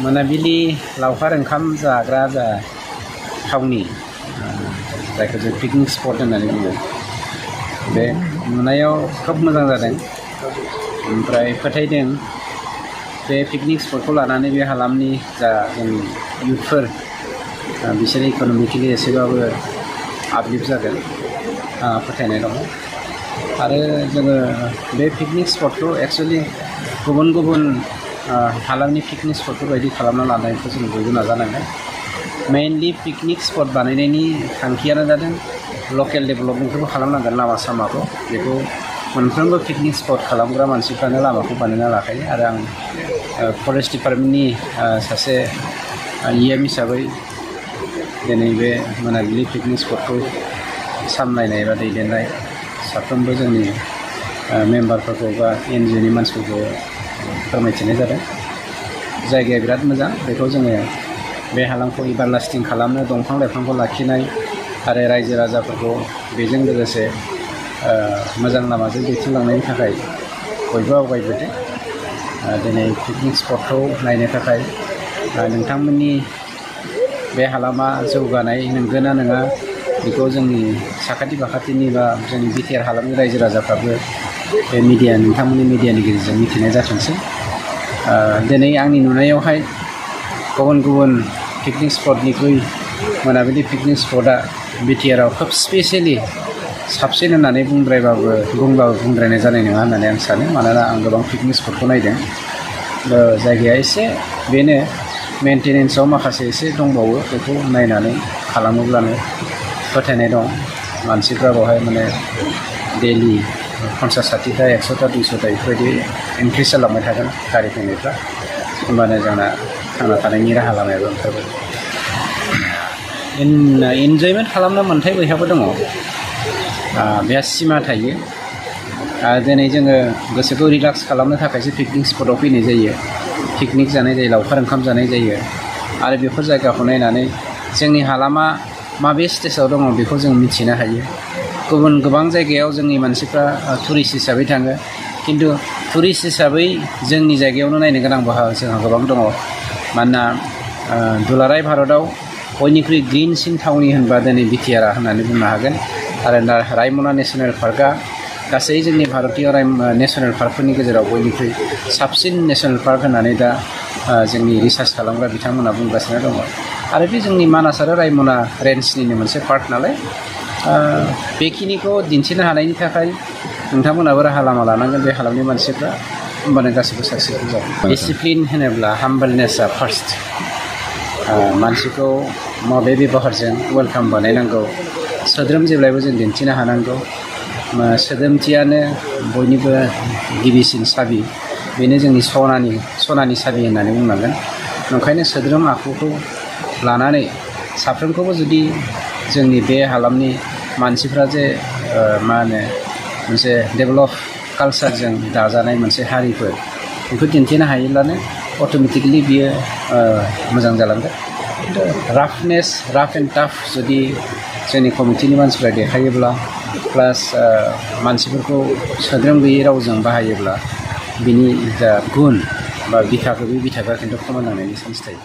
मोनाबिलि लावखार ओंखाम जाग्रा जा थावनि जायखौ जों पिकनिक स्पट होननानै बुङो बे नुनायाव खोब मोजां जादों। ओमफ्राय फोथायदों बे पिकनिक स्पटखौ लानानै बे हालामनि जा जोंनि इयुथफोर बिसोर इक'नमिकेलि एसेबाबो आपलिफ्ट जागोन फोथायनाय दङ। आरो जोङो बे पिकनिक स्पटखौ एक्सुवेलि गुबुन गुबुन हालामनि पिकनिक स्पटफोर बायदि खालामना लानायखौ जों बयबो नाजानांगोन। मेइनलि पिकनिक स्पट बानायनायनि थांखियानो जादों लकेल डेभेलपमेन्टखौबो खालामनांगोन लामा सामाखौ। बेखौ मोनफ्रोमबो पिकनिक स्पट खालामग्रा मानसिफ्रानो लामाखौ बानायना लाखायो। आरो आं फरेस्ट डिपार्टमेन्टनि सासे EM हिसाबै दिनै बे मोनाबिलि पिकनिक स्पटखौ सामलायनाय बा दैदेननाय साफ्रोमबो जोंनि मेम्बारफोरखौ बा NGOनि मानसिफोरखौ फोरमायथिनाय जादों। जायगाया बिराद मोजां। बेखौ जोङो बे हालामखौ एभारलास्टिं खालामनो दंफां लाइफांखौ लाखिनाय आरो रायजो राजाफोरखौ बेजों लोगोसे मोजां लामाजों दैथिंलांनायनि थाखाय बयबो आवगायबोदों। दिनै पिकनिक स्पटखौ नायनो थाखाय नोंथांमोननि बे हालामा जौगानाय नंगौना नङा बेखौ जोंनि साखाथि फाखाथिनि बा जोंनि BTR हालामनि रायजो राजाफ्राबो बे नोंथांमोननि मिडियानि गेजेरजों मिथिनाय जाथोंसै। दिनै आंनि नुनायावहाय गुबुन गुबुन पिकनिक स्पटनिख्रुइ मोनाबिलि पिकनिक स्पटआ BTRआव खोब स्पेसियेलि साबसिन होननानै बुंब्लाबो बुंद्रायनाय जानाय नङा होननानै आं सानो। मानोना आं गोबां पिकनिक स्पटखौ नायदों। जायगाया एसे बेनो मेनटेनेन्सआव माखासे एसे दंबावो। बेखौ नायनानै खालामोब्लानो फोथायनाय दं मानसिफ्रा बेवहाय माने डेलि 50-60टा 100टा 200टा बेफोरबायदि इनक्रिज जालांबाय थागोन गारि फैनायफ्रा। होमबानो जोंना थांना थानायनि राहा लामायाबो ओंखारगोन। इन्जयमेन्ट खालामनो मोन्थाय बयहाबो दङ। बेहा सिमा थायो। दिनै जोङो गोसोखौ रिलेक्स खालामनो थाखायसो पिकनिक स्पटआव फैनाय जायो। पिकनिक जानाय जायो, लावखार ओंखाम जानाय जायो। आरो बेफोर जायगाखौ नायनानै जोंनि हालामा माबे स्टेजाव दङ बेखौ जों मिथिनो हायो। गोबां जायगायाव जोंनि मानसिफ्रा टुरिस्ट हिसाबै थाङो। खिन्थु टुरिस्ट हिसाबै जोंनि जायगायावनो नायनो गोनां जोंहा गोबां दङ। मानोना दुलाराय भारतआव बयनिख्रुइ ग्रिनसिन थावनि होनबा दिनै BTR होननानै बुंनो हागोन। आरो रायमना नेसनेल पार्कआ गासै जोंनि भारतीय नेसनेल पार्कफोरनि गेजेराव बयनिख्रुइ साबसिन नेसनेल पार्क होननानै दा जोंनि रिसार्च खालामग्रा बिथांमोनहा बुंगासिनो दङ। आरो बे जोंनि मानास आरो रायमना रेन्जनिनो मोनसे पार्ट नालाय बेखिनिखौ दिन्थिनो हानायनि थाखाय नोंथांमोनाबो राहा लामा लानांगोन बे हालामनि मानसिफ्रा। होमबानो गासैबो साक्सेसफुल जागोन। डिसिप्लिन होनोब्ला हाम्बलनेसआ फार्स्ट। मानसिखौ माबे बेबहारजों वेलकाम बानायनांगौ, सोद्रोम जेब्लायबो जों दिन्थिनो हानांगौ। सोद्रोमथियानो बयनिबो गिबिसिन साबि। बेनो जोंनि सनानि साबि होननानै बुंनांगोन। ओंखायनो सोद्रोम आखुखौ लानानै साफ्रोमखौबो जुदि जोंनि बे हालामनि मानसिफ्रा जे मोनसे डेभेलप कालसारजों दाजानाय मोनसे हारिफोर बेखौ दिन्थिनो हायोब्लानो अट'मेटिकेलि बियो मोजां जालांगोन। खिन्थु राफ एन्ड टाफ जुदि जोंनि कमिटिनि मानसिफ्रा देखायोब्ला प्लास मानसिफोरखौ सोद्रोम गैयै रावजों बाहायोब्ला बिनि जा गुन बा बिथाखौ खमायलांनायनि चान्स थायो।